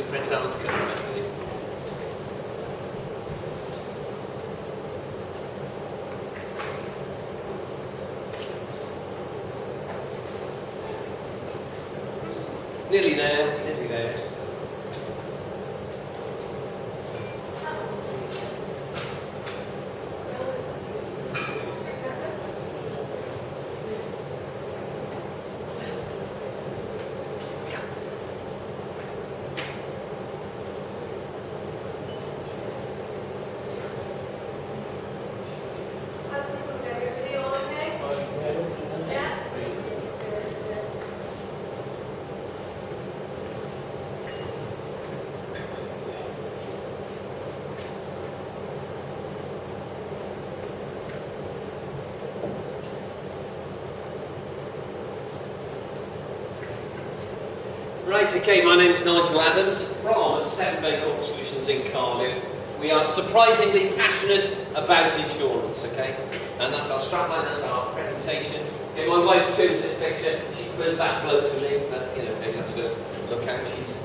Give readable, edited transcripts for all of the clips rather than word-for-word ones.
Good friends Alan to come back with you. Nearly there, nearly there. Right, okay, my name is Nigel Adams from Severn Bay Corporate Solutions in Cardiff. We are surprisingly passionate about insurance, okay? And that's our strapline, that's our presentation. Okay, my wife chose this picture. She prefers that bloke to me, but you know, maybe that's her look out. She's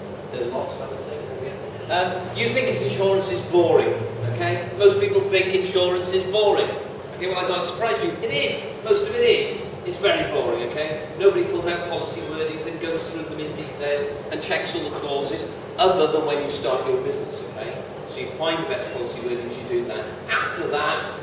lost, I would say. You think insurance is boring, okay? Most people think insurance is boring. Okay, well, I've got to surprise you. It is. Most of it is. It's very boring, okay? Nobody pulls out policy wordings and goes through them in detail and checks all the clauses, other than when you start your business, okay? So you find the best policy wordings, you do that. After that,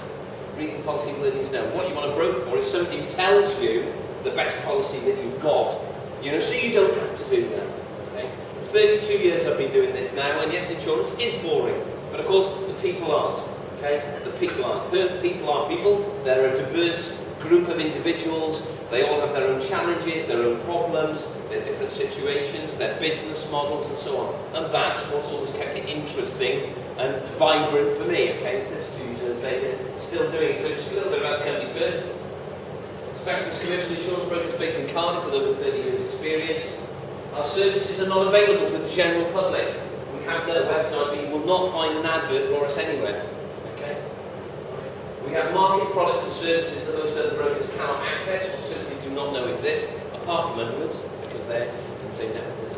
reading policy wordings now. What you want a broker for is somebody who tells you the best policy that you've got. You know, so you don't have to do that, okay? 32 years I've been doing this now, and yes, insurance is boring. But of course, the people aren't, okay? The people aren't. People are people. They're a diverse group of individuals. They all have their own challenges, their own problems, their different situations, their business models and so on. And that's what's always kept it interesting and vibrant for me, okay? 32 years later, still doing it. So just a little bit about the company first. Specialist commercial insurance brokers based in Cardiff with over 30 years experience. Our services are not available to the general public. We have no website, but you will not find an advert for us anywhere, okay? We have market products and services that most other brokers cannot access or simply do not know exist, apart from Underwoods, because they're in the same network.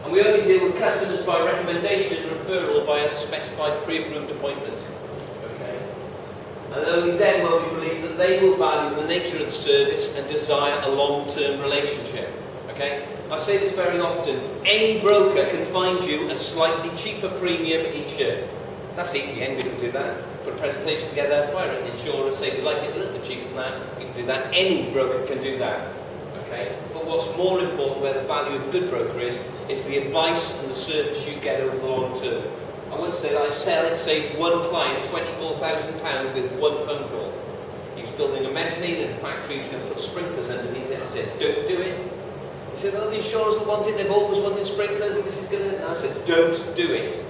And we only deal with customers by recommendation, referral, by a specified pre-approved appointment. Okay? And only then will we believe that they will value the nature of the service and desire a long-term relationship. Okay? I say this very often. Any broker can find you a slightly cheaper premium each year. That's easy, anybody can do that. Put a presentation together, fire it in insurance, say we'd like it a little bit cheaper than that, you can do that. Any broker can do that. Okay? But what's more important, where the value of a good broker is the advice and the service you get over the long term. I won't say that I saved one client £24,000 with one phone call. He was building a mezzanine in a factory, he was going to put sprinklers underneath it. I said, don't do it. He said, oh, the insurers will want it, they've always wanted sprinklers, this is going to... And I said, don't do it.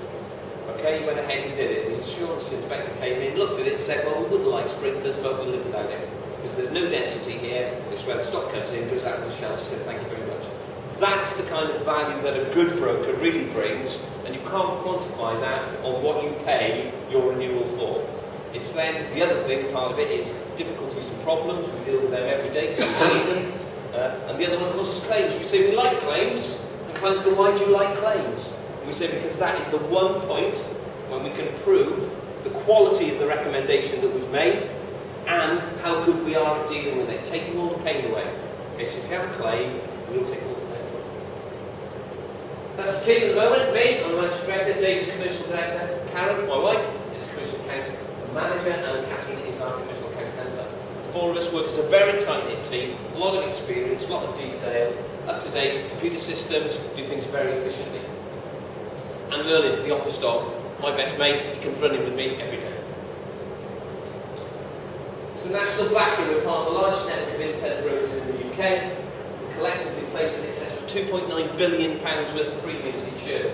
Okay, he went ahead and did it. The insurance inspector came in, looked at it and said, well, we would like sprinklers, but we'll live without it. Because there's no density here, which is where the stock comes in, goes out of the shelves. He said, thank you very much. That's the kind of value that a good broker really brings, and you can't quantify that on what you pay your renewal for. It's then, the other thing, part of it, is difficulties and problems. We deal with them every day because we see them. And the other one, of course, is claims. We say we like claims, and clients go, why do you like claims? We say because that is the one point when we can prove the quality of the recommendation that we've made and how good we are at dealing with it, taking all the pain away. Okay, so if you have a claim, we'll take all the pain away. That's the team at the moment. Me, I'm the Managing Director, Dave's Commercial Director, Karen, my wife, is Commercial Account Manager, and Catherine is our Commercial Account Handler. The four of us work as a very tight-knit team, a lot of experience, a lot of detail, up-to-date computer systems, do things very efficiently. And Merlin, the office dog, my best mate, he comes running with me every day. So National Backing, we're part of the largest network of independent brokers in the UK. We collectively place in excess of £2.9 billion worth of premiums each year,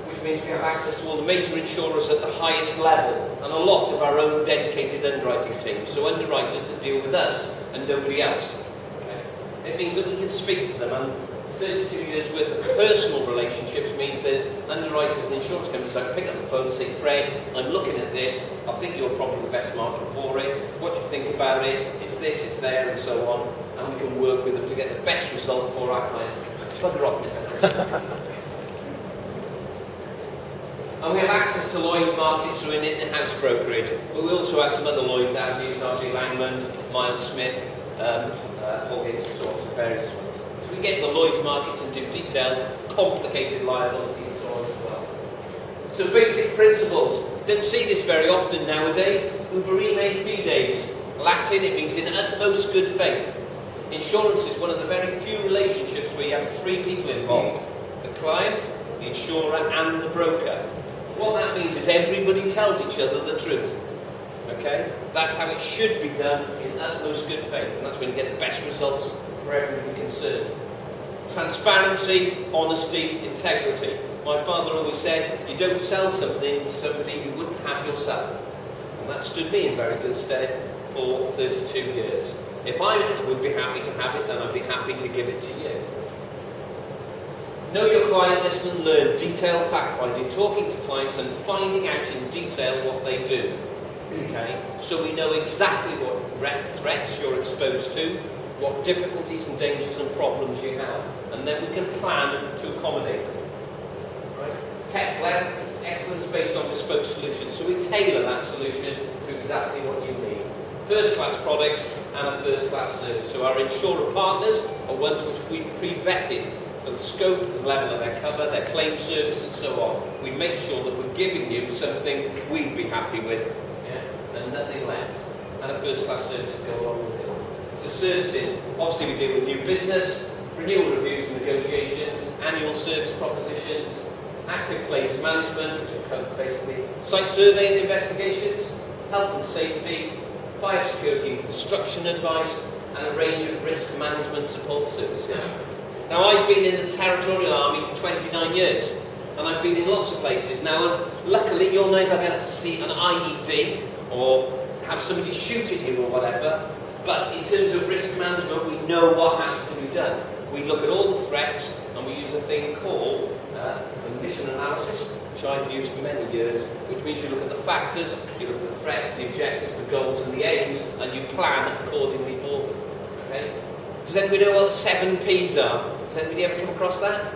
which means we have access to all the major insurers at the highest level and a lot of our own dedicated underwriting teams, so underwriters that deal with us and nobody else. Okay? It means that we can speak to them, and 32 years worth of personal relationships means there's underwriters and insurance companies that pick up the phone and say, Fred, I'm looking at this, I think you're probably the best market for it, what do you think about it, it's this, it's there, and so on, and we can work with them to get the best result for our clients. Bugger off, Mr. And we have access to Lloyd's markets through an in-house brokerage, but we also have some other Lloyd's avenues, RJ Langman's, Miles Smith, Paul Gates and so on, some various ones. So we get the Lloyd's markets and do detailed, complicated liability and so on as well. So basic principles. Don't see this very often nowadays. Uberime fides. Latin, it means in utmost good faith. Insurance is one of the very few relationships where you have three people involved. The client, the insurer and the broker. What that means is everybody tells each other the truth. Okay? That's how it should be done in utmost good faith, and that's when you get the best results for everybody concerned. Transparency, honesty, integrity. My father always said, you don't sell something to somebody you wouldn't have yourself. And that stood me in very good stead for 32 years. If I would be happy to have it, then I'd be happy to give it to you. Know your client, listen and learn, detailed fact-finding, talking to clients and finding out in detail what they do. Okay? So we know exactly what threats you're exposed to, what difficulties and dangers and problems you have, and then we can plan to accommodate them. Right? Tech-led excellence based on bespoke solutions, so we tailor that solution to exactly what you need. First-class products and a first-class service. So our insurer partners are ones which we've pre-vetted for the scope and level of their cover, their claim service and so on. We make sure that we're giving you something we'd be happy with, and nothing less. And a first-class service to go along with it. So services, obviously we deal with new business, renewal reviews and negotiations, annual service propositions, active claims management, which are basically site survey and investigations, health and safety, fire security and construction advice, and a range of risk management support services. Now, I've been in the Territorial Army for 29 years, and I've been in lots of places. Now, luckily, you'll never get to see an IED or have somebody shoot at you or whatever, but in terms of risk management, we know what has to be done. We look at all the threats, and we use a thing called mission analysis, which I've used for many years, which means you look at the factors, you look at the threats, the objectives, the goals and the aims, and you plan accordingly for them. Okay? Does anybody know what the 7 Ps are? Has anybody ever come across that?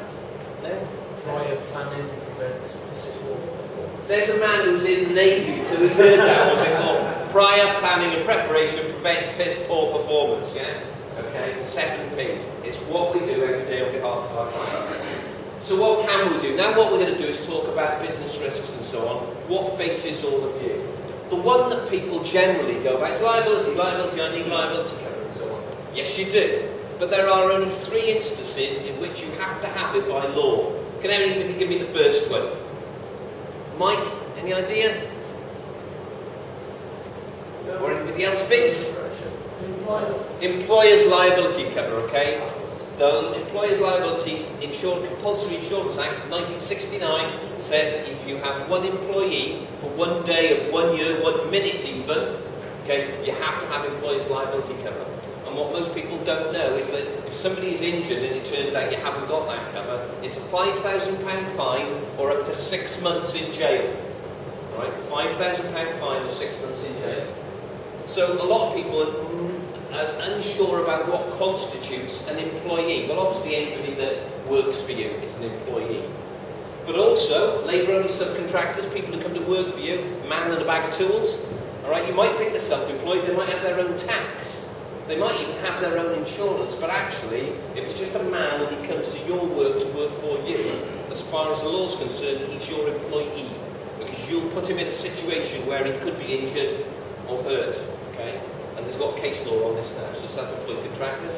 No? Prior planning prevents piss poor performance. There's a man who's in the Navy, so he's heard that one before. Prior planning and preparation prevents piss poor performance, yeah? Okay, the 7 Ps. It's what we do every day on behalf of our clients. So what can we do? Now what we're going to do is talk about business risks and so on. What faces all of you? The one that people generally go about is liability. Liability, I need liability cover and so on. Yes, you do. But there are only 3 instances in which you have to have it by law. Can anybody give me the first one? Mike, any idea? No. Or anybody else? Vince? Employer's liability cover, okay? The Employer's Liability Compulsory Insurance Act of 1969 says that if you have one employee for 1 day of 1 year, 1 minute even, okay, you have to have employer's liability cover. And what most people don't know is that if somebody is injured and it turns out you haven't got that cover, it's a £5,000 fine or up to 6 months in jail. Right? £5,000 fine or 6 months in jail. So a lot of people are unsure about what constitutes an employee. Well, obviously anybody that works for you is an employee. But also, labour-only subcontractors, people who come to work for you, man and a bag of tools. All right, you might think they're self-employed, they might have their own tax. They might even have their own insurance, but actually, if it's just a man and he comes to your work to work for you, as far as the law is concerned, he's your employee. Because you'll put him in a situation where he could be injured or hurt, okay? And there's a lot of case law on this now, so self-employed contractors,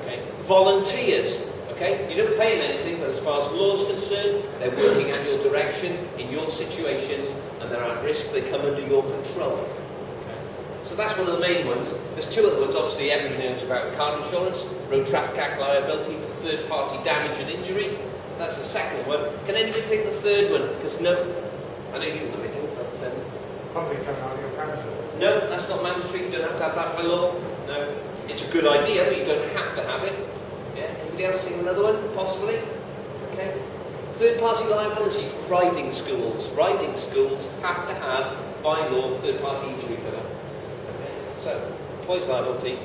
okay? Volunteers, okay? You don't pay them anything, but as far as the law is concerned, they're working at your direction, in your situations, and they're at risk, they come under your control. Okay? So that's one of the main ones. There's 2 other ones, obviously everybody knows about car insurance, road traffic act liability for third-party damage and injury. That's the second one. Can anybody think the third one? Because no, I know you know it, but... Probably come out of your parents. No, that's not mandatory. You don't have to have that by law. No. It's a good idea, but you don't have to have it. Yeah. Anybody else think another one? Possibly? Okay. Third-party liability for riding schools. Riding schools have to have, by law, third-party injury cover. Okay. So, employees' liability,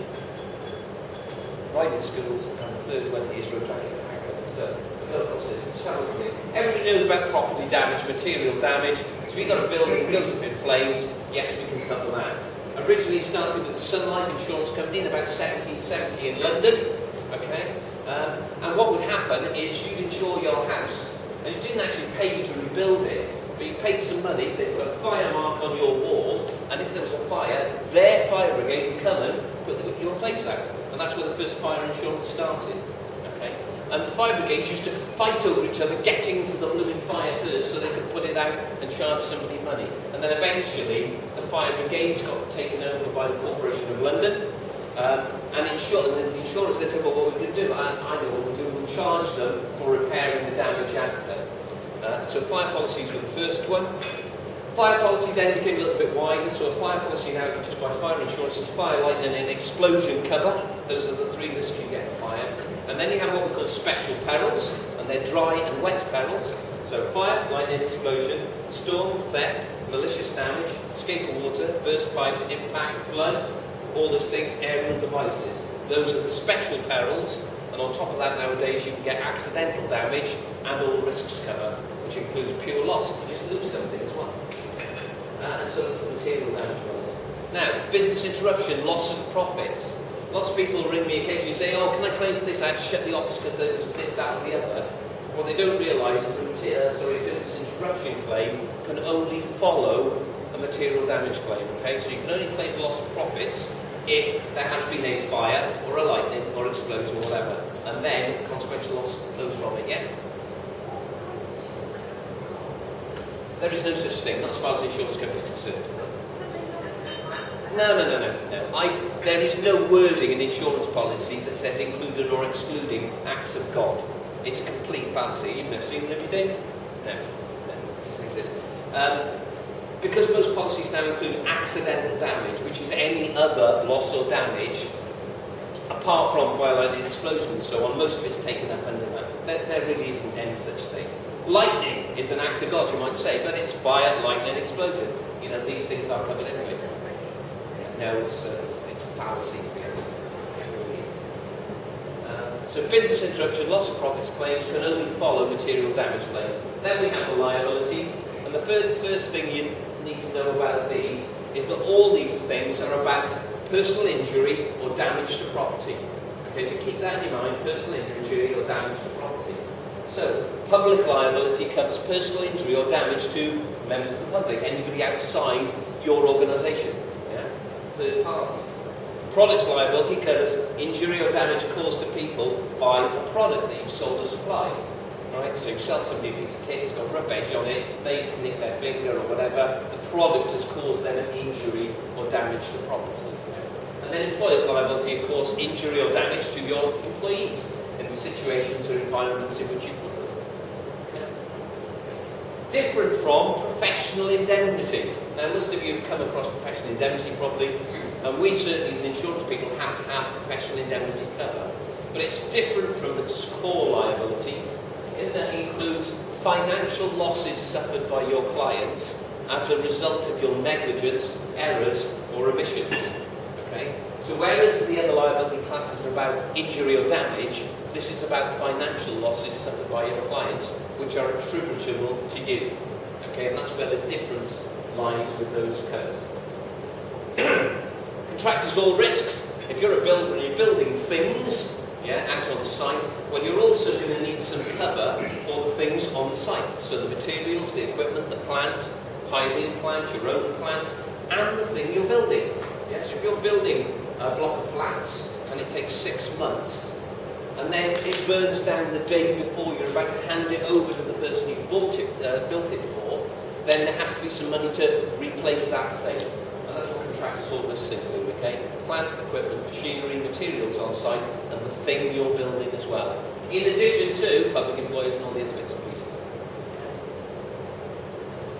riding schools, and the third one is road traffic accident. So, Go across this. Just have a look at it. Everybody knows about property damage, material damage. So if you've got a building that goes up in flames, yes, we can cover that. Originally started with the Sun Life Insurance Company in about 1770 in London. Okay? And what would happen is you'd insure your house, and you didn't actually pay to rebuild it, but you paid some money, they put a fire mark on your wall, and if there was a fire, their fire brigade would come and put your flames out. And that's where the first fire insurance started. Okay? And the fire brigades used to fight over each other, getting to the blooming fire first, so they could put it out and charge somebody money. And then eventually, the fire brigades got taken over by the Corporation of London. And the insurers, they said, well, what we can do, I know what we'll do, we'll charge them for repairing the damage after. So fire policies were the first one. Fire policy then became a little bit wider, so a fire policy now, if you just buy fire insurance, is fire, lightning and explosion cover. Those are the three risks you get in fire. And then you have what we call special perils, and they're dry and wet perils. So fire, lightning, explosion, storm, theft, malicious damage, escape of water, burst pipes, impact, flood, all those things, aerial devices. Those are the special perils, and on top of that nowadays you can get accidental damage and all risks cover, which includes pure loss. You just lose something as well. And so that's the material damage ones. Now, business interruption, loss of profits. Lots of people ring me occasionally and say, oh, can I claim for this? I had to shut the office because there was this, that, or the other. What they don't realise is a business interruption claim can only follow a material damage claim. Okay, so you can only claim for loss of profits if there has been a fire or a lightning or explosion or whatever, and then consequential loss flows from it. Yes? There is no such thing, not as far as the insurance company is concerned. No. There is no wording in the insurance policy that says including or excluding acts of God. It's a complete fancy. You've never seen one, have you, Dave? No, it doesn't exist. Because most policies now include accidental damage, which is any other loss or damage, apart from fire, lightning, explosion and so on, most of it's taken up under that. There really isn't any such thing. Lightning is an act of God, you might say, but it's fire, lightning, explosion. You know, these things are covered anyway. No, it's a fallacy, to be honest. It really is. So business interruption, loss of profits claims can only follow material damage claims. Then we have the liabilities, and the first thing you need to know about these is that all these things are about personal injury or damage to property. Okay, if you keep that in your mind, personal injury or damage to property. So, public liability covers personal injury or damage to members of the public, anybody outside your organisation, third parties. Products liability covers injury or damage caused to people by a product that you've sold or supplied. Right? So you sell somebody a piece of kit, it's got a rough edge on it, they nick their finger or whatever, the product has caused them an injury or damage to property. And then employers liability, of course, injury or damage to your employees in the situations or environments in which you put them. Different from professional indemnity. Now, most of you have come across professional indemnity probably, and we certainly as insurance people have to have professional indemnity cover. But it's different from the core liabilities in that it includes financial losses suffered by your clients as a result of your negligence, errors or omissions. Okay? So whereas the other liability classes are about injury or damage, this is about financial losses suffered by your clients which are attributable to you. Okay? And that's where the difference lies with those covers. Contractors all risks. If you're a builder and you're building things out on the site, well, you're also going to need some cover for the things on the site. So the materials, the equipment, the plant, hydrogen plant, your own plant, and the thing you're building. Yes, if you're building a block of flats and it takes 6 months, and then it burns down the day before you're about to hand it over to the person you built it for, then there has to be some money to replace that thing. And that's what contractors all risks include, okay? Plant, equipment, machinery, materials on site, and the thing you're building as well. In addition to public employees and all the other bits and pieces.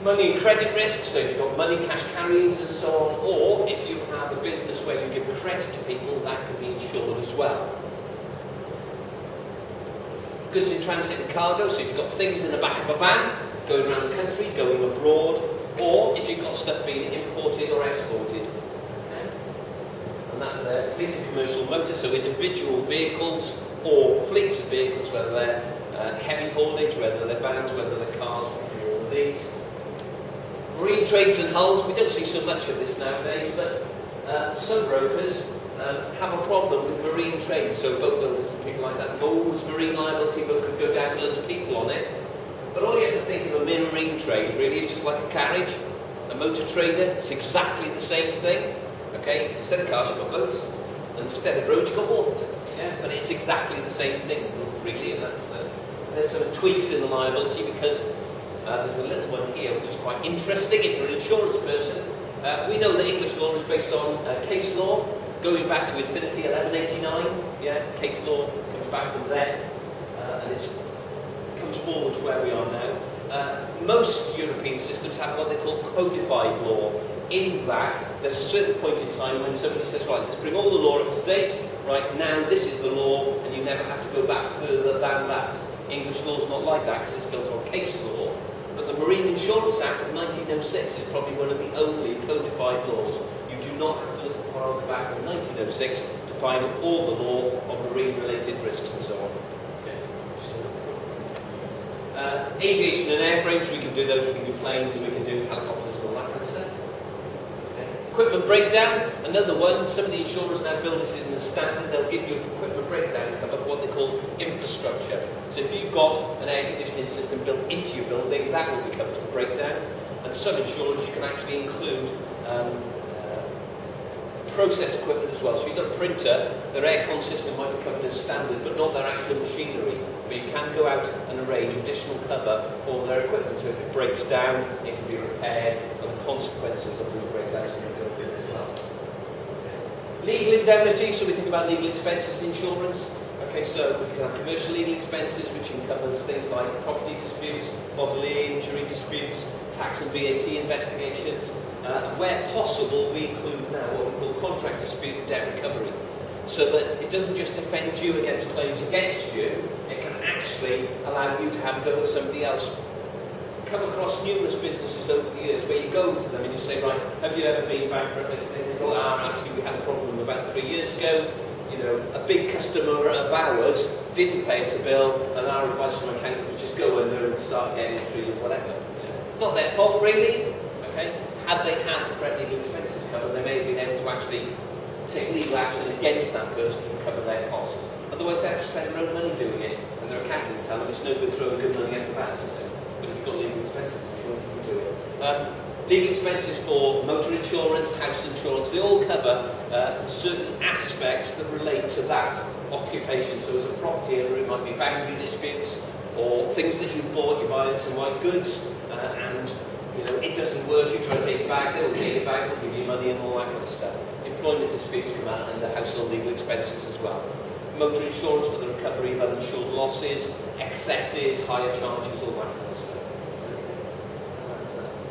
Money and credit risks, so if you've got money, cash carriers and so on, or if you have a business where you give credit to people, that can be insured as well. Goods in transit and cargo, so if you've got things in the back of a van, going around the country, going abroad, or if you've got stuff being imported or exported. Okay? And that's their fleet of commercial motors, so individual vehicles or fleets of vehicles, whether they're heavy haulage, whether they're vans, whether they're cars, all of these. Marine trades and hulls, we don't see so much of this nowadays, but some brokers have a problem with marine trade, so boat builders and people like that, they go, oh, it's marine liability, but could go down loads of people on it. But all you have to think of a marine trade really is just like a carriage, a motor trader. It's exactly the same thing. Okay, instead of cars you've got boats, and instead of roads you've got water. Yeah, but it's exactly the same thing really, and that's there's some tweaks in the liability because there's a little one here which is quite interesting if you're an insurance person. We know that English law is based on case law, going back to Infinity 1189. Yeah, case law comes back from there, and it comes forward to where we are now. Most European systems have what they call codified law. In that, there's a certain point in time when somebody says, right, let's bring all the law up to date. Right, now this is the law, and you never have to go back further than that. English law is not like that because it's built on case law. But the Marine Insurance Act of 1906 is probably one of the only codified laws. You do not have to look far back in 1906 to find all the law on marine-related risks and so on. Aviation and airframes, we can do those, we can do planes, and we can do helicopters and all that kind of stuff. Equipment breakdown, another one. Some of the insurers now build this in the standard. They'll give you equipment breakdown cover for what they call infrastructure. So if you've got an air conditioning system built into your building, that will be covered for breakdown. And some insurers you can actually include process equipment as well. So if you've got a printer, their aircon system might be covered as standard, but not their actual machinery. But you can go out and arrange additional cover for their equipment. So if it breaks down, it can be repaired, and the consequences of those breakdowns can be built in as well. Legal indemnity, so we think about legal expenses insurance. Okay, so we can have commercial legal expenses, which covers things like property disputes, bodily injury disputes, tax and VAT investigations. Where possible, we include now what we call contract dispute and debt recovery, so that it doesn't just defend you against claims against you, it can actually allow you to have a go at somebody else. Come across numerous businesses over the years where you go to them and you say, right, have you ever been bankrupt? And they go, actually we had a problem about 3 years ago. You know, a big customer of ours didn't pay us a bill, and our advice from our accountant was just go under and start getting it through, whatever. Not their fault really, okay? Had they had the correct legal expenses covered, they may have been able to actually take legal action against that person to recover their costs. Otherwise, they have to spend their own money doing it, and their accountant will tell them it's no good throwing good money after bad. But if you've got legal expenses, I'm sure you can do it. Legal expenses for motor insurance, house insurance, they all cover certain aspects that relate to that occupation. So as a property owner, it might be boundary disputes, or things that you've bought, you're buying some white goods, and you know, it doesn't work, you try to take it back, they will take it back, they'll give you money and all that kind of stuff. Employment disputes come out under household legal expenses as well. Motor insurance for the recovery of uninsured losses, excesses, higher charges, all that kind of stuff.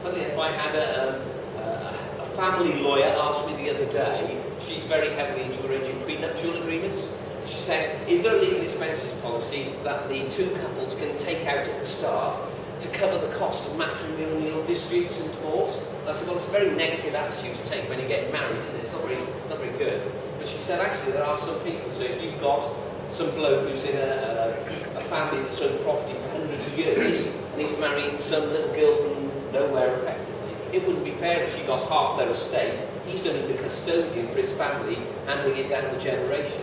Funnily enough, I had a family lawyer ask me the other day, she's very heavily into arranging prenuptial agreements. She said, is there a legal expenses policy that the two couples can take out at the start to cover the cost of matrimonial disputes and divorce? And I said, well, it's a very negative attitude to take when you're getting married, and it's not very good. But she said, actually, there are some people. So if you've got some bloke who's in a family that's owned property for hundreds of years, and he's marrying some little girl from nowhere, effectively, it wouldn't be fair if she got half their estate. He's only the custodian for his family, handing it down the generation.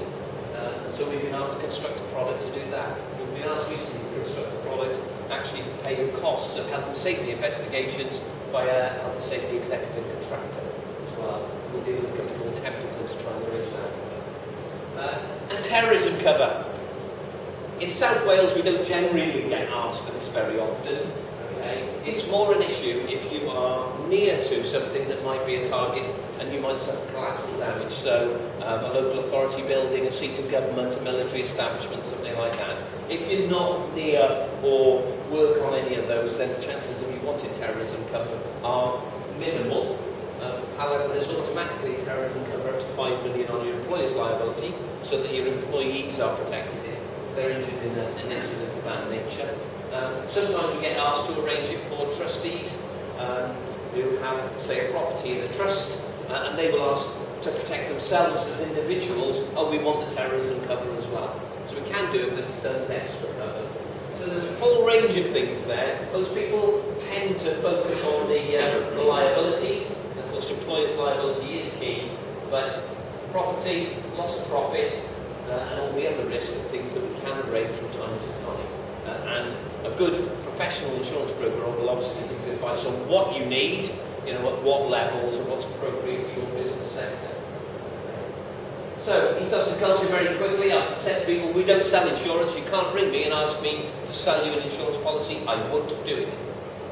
And so we've been asked to construct a product to do that. We've been asked recently to construct a product actually to pay the costs of health and safety investigations by a health and safety executive contractor as well. We'll deal with a company called Templeton to try and arrange that. And terrorism cover. In South Wales, we don't generally get asked for this very often. Okay? It's more an issue if you are near to something that might be a target and you might suffer collateral damage. So a local authority building, a seat of government, a military establishment, something like that. If you're not near or work on any of those, then the chances of you wanting terrorism cover are minimal. However, there's automatically terrorism cover up to 5 million on your employer's liability, so that your employees are protected if they're injured in an incident of that nature. Sometimes we get asked to arrange it for trustees who have, say, a property in a trust, and they will ask to protect themselves as individuals, we want the terrorism cover as well. So we can do it, but it's done as extra cover. So there's a full range of things there. Most people tend to focus on the liabilities. Of course, employer's liability is key, but property, loss of profit, and all the other risks are things that we can arrange from time to time. And a good professional insurance broker will obviously give you advice on what you need, at what levels and what's appropriate for your business sector. So, ethos and culture very quickly. I've said to people, we don't sell insurance. You can't ring me and ask me to sell you an insurance policy. I won't do it.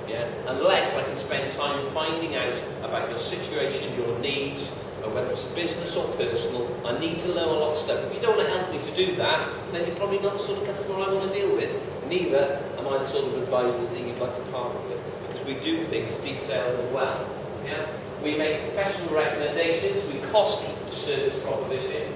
Yeah? Unless I can spend time finding out about your situation, your needs, or whether it's a business or personal. I need to know a lot of stuff. If you don't want to help me to do that, then you're probably not the sort of customer I want to deal with. Neither am I the sort of advisor that you'd like to partner with, because we do things detailed and well. Yeah? We make professional recommendations, we cost each service proposition,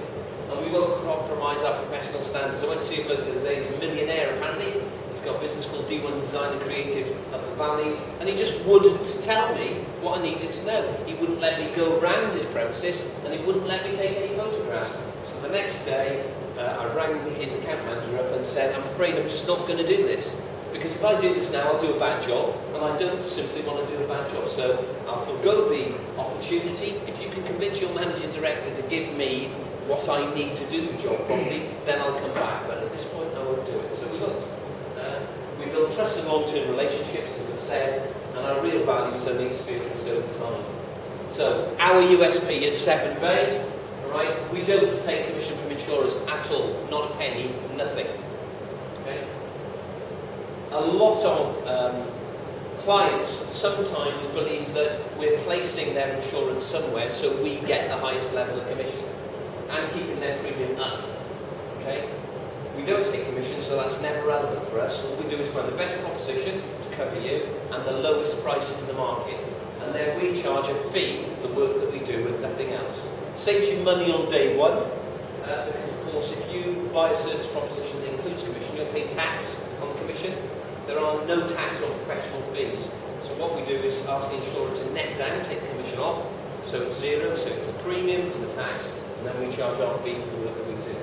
and we won't compromise our professional standards. I went to see a bloke the other day, he's a millionaire apparently. He's got a business called D1 Design and Creative up the valleys, and he just wouldn't tell me what I needed to know. He wouldn't let me go around his premises, and he wouldn't let me take any photographs. So the next day, I rang his account manager up and said, I'm afraid I'm just not going to do this. Because if I do this now, I'll do a bad job, and I don't simply want to do a bad job. So I'll forgo the opportunity. If you can convince your managing director to give me what I need to do the job properly, then I'll come back. But at this point, I won't do it. So we won't. We build trust and long-term relationships, as I've said, and our real value is only experienced over time. So our USP at Severn Bay, right? We don't take commission from insurers at all. Not a penny, nothing. Okay? A lot of clients sometimes believe that we're placing their insurance somewhere so we get the highest level of commission and keeping their premium up. Okay? We don't take commission, so that's never relevant for us. All we do is find the best proposition to cover you and the lowest price in the market. And then we charge a fee for the work that we do and nothing else. Saves you money on day one, because of course if you buy a service proposition that includes commission, you'll pay tax on the commission. There are no tax on professional fees. So what we do is ask the insurer to net down, take the commission off, so it's zero, so it's the premium and the tax, and then we charge our fee for the work that we do.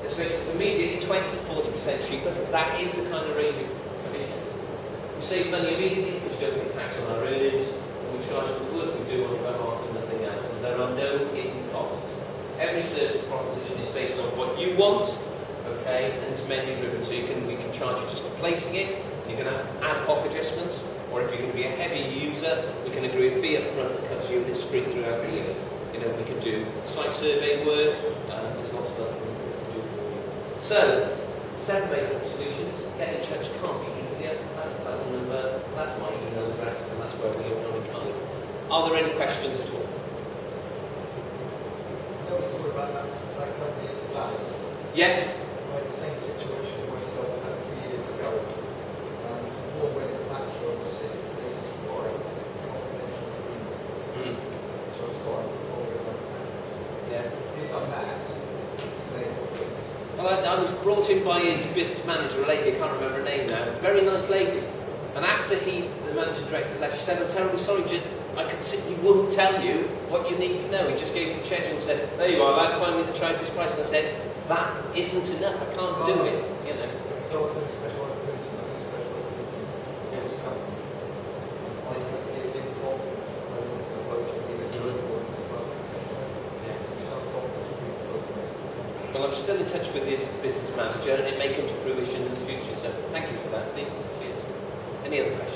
This makes us immediately 20 to 40% cheaper, because that is the kind of range of commission. We save money immediately because we don't pay tax on our earnings, and we charge for the work we do on our behalf and nothing else, and there are no hidden costs. Every service proposition is based on what you want, okay, and it's menu driven, so we can charge you just for placing it. You can have ad hoc adjustments, or if you're going to be a heavy user, we can agree a fee up front that covers your history throughout the year. We can do site survey work, there's lots of other things that we can do for you. So, Severn Bay Solutions, get in touch can't be easier. That's the telephone number, that's my email address, and that's where we are in Cardiff. Are there any questions at all? Tell me sort about that company in the valleys. Yes? I had the same situation myself about 3 years ago. Before when the manufacturer insisted this is for a confidential agreement. So I signed before we went to Yeah. You've done that. Well, I was brought in by his business manager, a lady, I can't remember her name now, very nice lady. And after the managing director left, she said, I'm terribly sorry, I simply wouldn't tell you what you need to know. He just gave me the schedule and said, there you are, I'd like to find me the cheapest price. And I said, that isn't enough, I can't do it, So I do special opportunity, in this company. I give him confidence, I want to approach him, he was very important as well. Some confidence people. Well, I'm still in touch with his business manager, and it may come to fruition in the future. So thank you for that, Steve. Cheers. Any other questions?